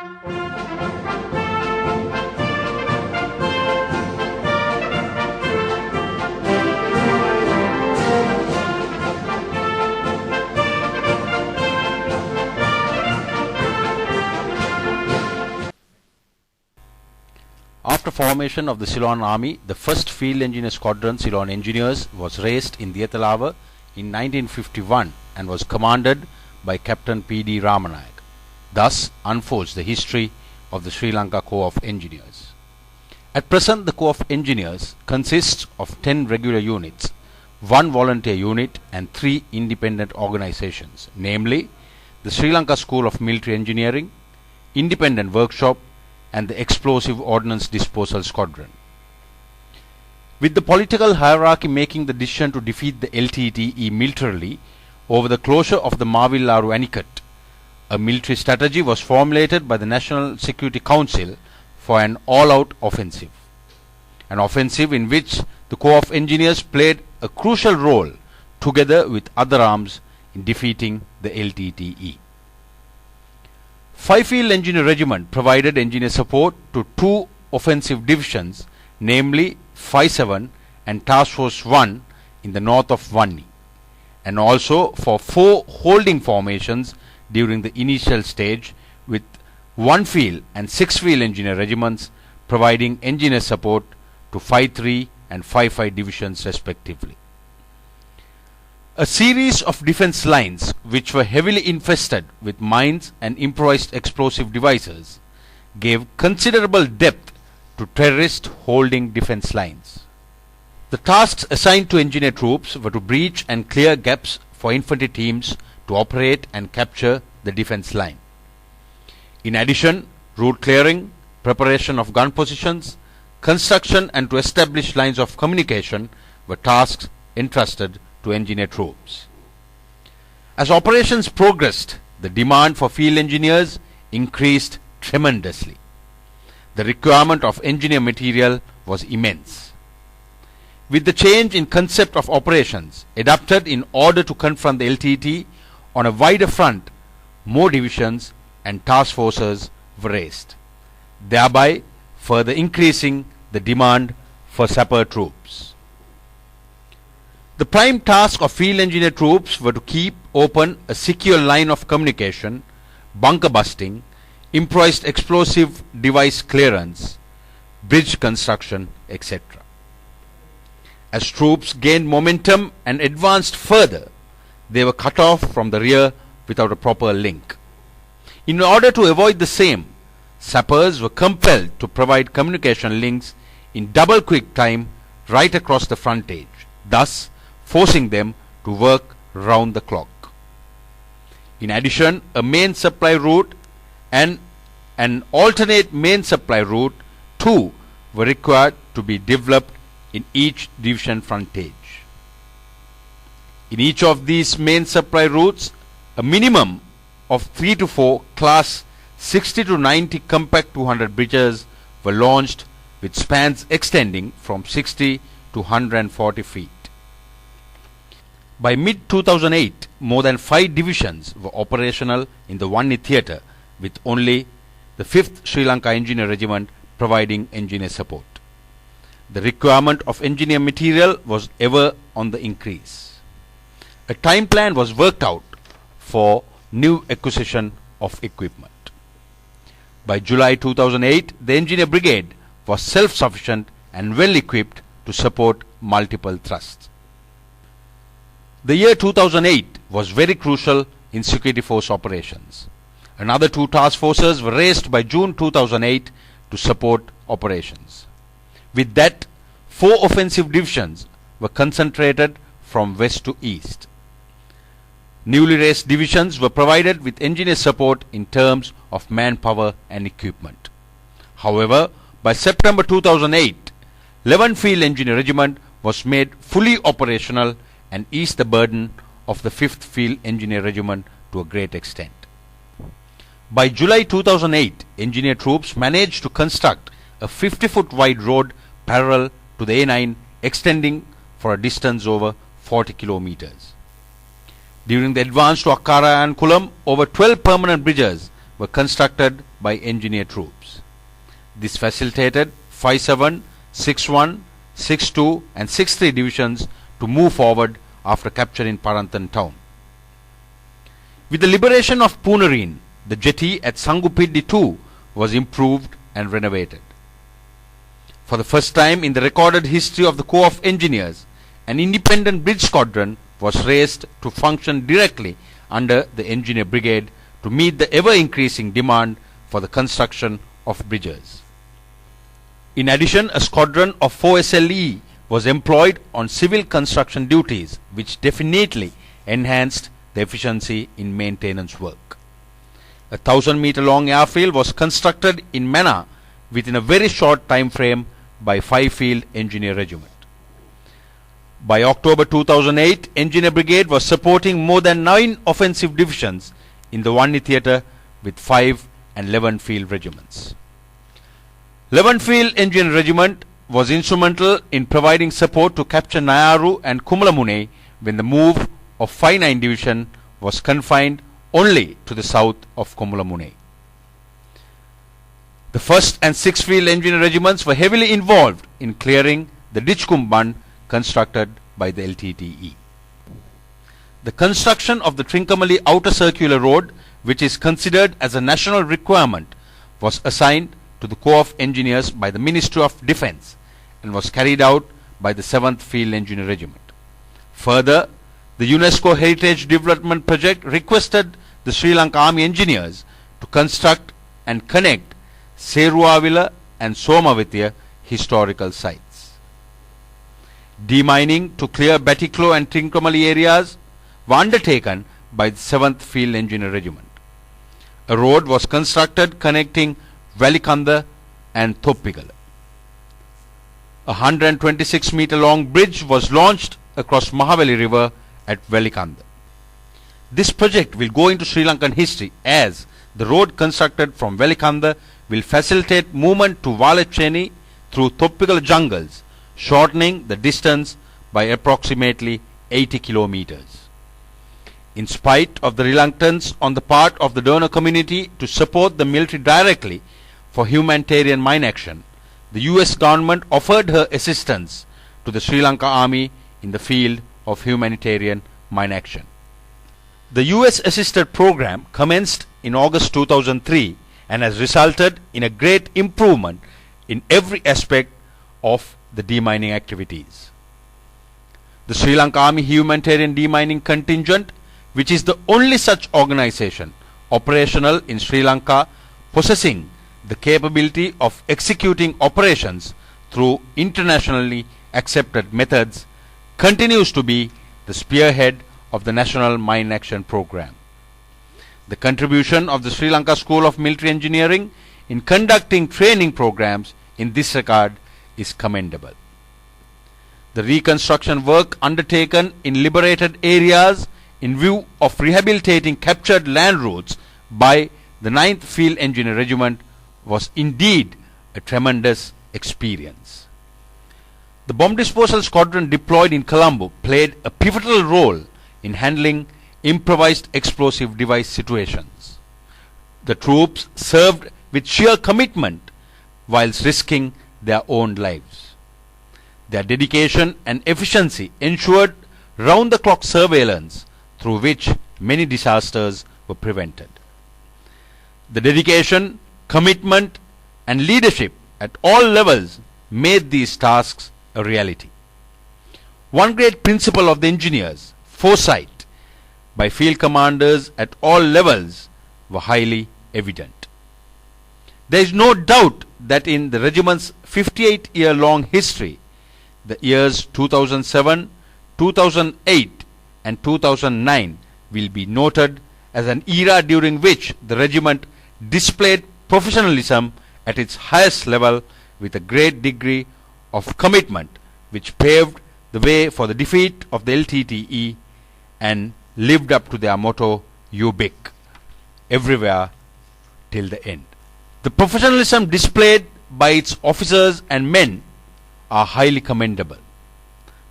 After formation of the Ceylon Army, the first Field Engineer Squadron, Ceylon Engineers, was raised in Diyathalava in 1951 and was commanded by Captain P.D. Ramanayak. Thus unfolds the history of the Sri Lanka Corps of Engineers. At present, the Corps of Engineers consists of 10 regular units, 1 volunteer unit and 3 independent organizations, namely the Sri Lanka School of Military Engineering, Independent Workshop, and the Explosive Ordnance Disposal Squadron. With the political hierarchy making the decision to defeat the LTTE militarily over the closure of the Mavillaru Anicut, a military strategy was formulated by the National Security Council for an all-out offensive. An offensive in which the Corps of Engineers played a crucial role together with other arms in defeating the LTTE. 5 Field Engineer Regiment provided engineer support to 2 offensive divisions, namely 5-7 and Task Force 1 in the north of Vanni, and also for 4 holding formations during the initial stage, with 1 Field and 6 Field Engineer Regiments providing engineer support to 5-3 and 5-5 divisions respectively. A series of defense lines which were heavily infested with mines and improvised explosive devices gave considerable depth to terrorist holding defense lines. The tasks assigned to engineer troops were to breach and clear gaps for infantry teams to operate and capture the defense line. In addition, route clearing, preparation of gun positions, construction and to establish lines of communication were tasks entrusted to engineer troops. As operations progressed, the demand for field engineers increased tremendously. The requirement of engineer material was immense. With the change in concept of operations adapted in order to confront the LTT on a wider front, more divisions and task forces were raised, thereby further increasing the demand for sapper troops. The prime task of field engineer troops were to keep open a secure line of communication, bunker busting, improvised explosive device clearance, bridge construction, etc. As troops gained momentum and advanced further, they were cut off from the rear without a proper link. In order to avoid the same, sappers were compelled to provide communication links in double quick time right across the frontage, thus forcing them to work round the clock. In addition, a main supply route and an alternate main supply route too were required to be developed in each division frontage. In each of these main supply routes, a minimum of 3 to 4 class 60 to 90 compact 200 bridges were launched with spans extending from 60 to 140 feet. By mid-2008, more than 5 divisions were operational in the Vanni theatre, with only the 5th Sri Lanka Engineer Regiment providing engineer support. The requirement of engineer material was ever on the increase. A time plan was worked out for new acquisition of equipment. By July 2008, the Engineer Brigade was self-sufficient and well equipped to support multiple thrusts. The year 2008 was very crucial in security force operations. Another 2 task forces were raised by June 2008 to support operations. With that, 4 offensive divisions were concentrated from west to east. Newly raised divisions were provided with engineer support in terms of manpower and equipment. However, by September 2008, 11 Field Engineer Regiment was made fully operational and eased the burden of the 5th Field Engineer Regiment to a great extent. By July 2008, engineer troops managed to construct a 50-foot wide road parallel to the A9 extending for a distance over 40 kilometers. During the advance to Akkara and Kulam, over 12 permanent bridges were constructed by engineer troops. This facilitated 57, 61, 62 and 63 divisions to move forward after capturing Parantan town. With the liberation of Punareen, the jetty at Sangupiddi too was improved and renovated. For the first time in the recorded history of the Corps of Engineers, an independent bridge squadron was raised to function directly under the Engineer Brigade to meet the ever-increasing demand for the construction of bridges. In addition, a squadron of 4 SLE was employed on civil construction duties, which definitely enhanced the efficiency in maintenance work. A 1,000-meter long airfield was constructed in Mana within a very short time frame by 5 Field Engineer Regiment. By October 2008, Engineer Brigade was supporting more than 9 offensive divisions in the Vanni theatre with 5 and 11 Field regiments. 11 Field Engineer Regiment was instrumental in providing support to capture Nayaru and Kumulamune when the move of 5-9 Division was confined only to the south of Kumulamune. The 1st and 6th Field Engineer Regiments were heavily involved in clearing the Ditchkumban constructed by the LTTE. The construction of the Trincomalee Outer Circular Road, which is considered as a national requirement, was assigned to the Corps of Engineers by the Ministry of Defence and was carried out by the 7th Field Engineer Regiment. Further, the UNESCO Heritage Development Project requested the Sri Lanka Army Engineers to construct and connect Seruavila and Somavithya historical sites. Demining to clear Batiklo and Trincomalee areas were undertaken by the 7th Field Engineer Regiment. A road was constructed connecting Velikanda and Thoppigala. A 126-meter long bridge was launched across Mahaveli River at Velikanda. This project will go into Sri Lankan history as the road constructed from Velikanda will facilitate movement to Valacheni through Thoppigala jungles, shortening the distance by approximately 80 kilometers. In spite of the reluctance on the part of the donor community to support the military directly for humanitarian mine action, the US government offered her assistance to the Sri Lanka Army in the field of humanitarian mine action. The US assisted program commenced in August 2003 and has resulted in a great improvement in every aspect of the demining activities. The Sri Lanka Army Humanitarian Demining Contingent, which is the only such organization operational in Sri Lanka possessing the capability of executing operations through internationally accepted methods, continues to be the spearhead of the National Mine Action Program. The contribution of the Sri Lanka School of Military Engineering in conducting training programs in this regard is commendable. The reconstruction work undertaken in liberated areas in view of rehabilitating captured land routes by the 9th Field Engineer Regiment was indeed a tremendous experience. The bomb disposal squadron deployed in Colombo played a pivotal role in handling improvised explosive device situations. The troops served with sheer commitment whilst risking their own lives. Their dedication and efficiency ensured round-the-clock surveillance through which many disasters were prevented. The dedication, commitment and leadership at all levels made these tasks a reality. One great principle of the engineers, foresight, by field commanders at all levels were highly evident. There is no doubt that in the regiment's 58-year-long history, the years 2007, 2008 and 2009 will be noted as an era during which the regiment displayed professionalism at its highest level with a great degree of commitment, which paved the way for the defeat of the LTTE and lived up to their motto, "UBIC," everywhere till the end. The professionalism displayed by its officers and men are highly commendable.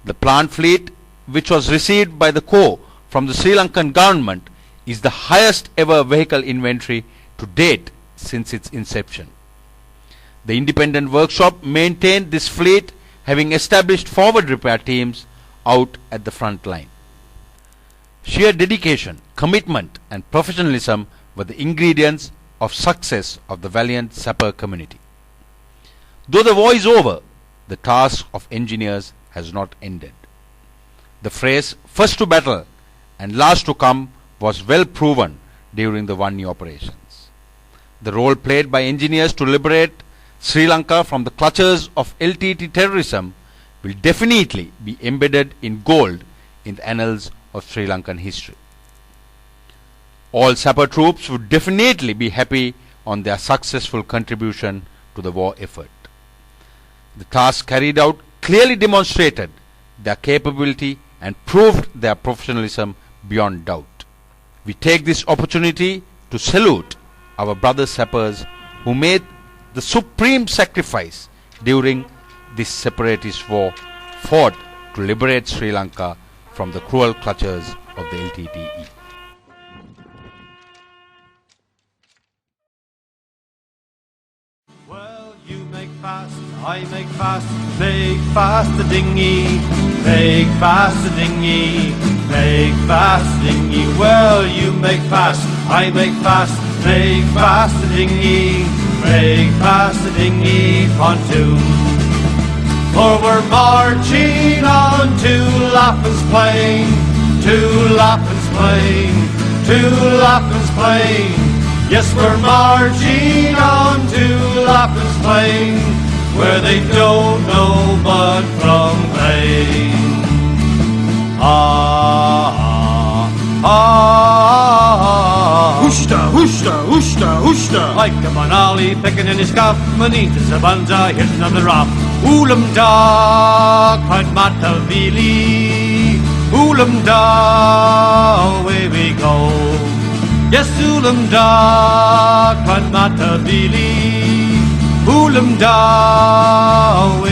The plant fleet, which was received by the Corps from the Sri Lankan government, is the highest ever vehicle inventory to date since its inception. The independent workshop maintained this fleet, having established forward repair teams out at the front line. Sheer dedication, commitment and professionalism were the ingredients of success of the valiant sapper community. Though the war is over, the task of engineers has not ended. The phrase "first to battle and last to come" was well proven during the Vanni operations. The role played by engineers to liberate Sri Lanka from the clutches of LTT terrorism will definitely be embedded in gold in the annals of Sri Lankan history. All sapper troops would definitely be happy on their successful contribution to the war effort. The task carried out clearly demonstrated their capability and proved their professionalism beyond doubt. We take this opportunity to salute our brother sappers who made the supreme sacrifice during this separatist war fought to liberate Sri Lanka from the cruel clutches of the LTTE. Well, you make fast, I make fast the dinghy, make fast the dinghy, make fast the dinghy. Well, you make fast, I make fast the dinghy, make fast the dinghy pontoon. For we're marching on to Lapham's Plain, to Lapham's Plain, to Lapham's Plain. Yes, we're marching on to Lapham's Plain, where they don't know mud from rain. Ushta, ushta, ushta, ushta. Like a Manali picking in his cuff, Manita Sabanza hitting on the rough. Oolam da, Matavili. Oolam da, away we go. Yes, Oolam da, Matavili. Oolam da, away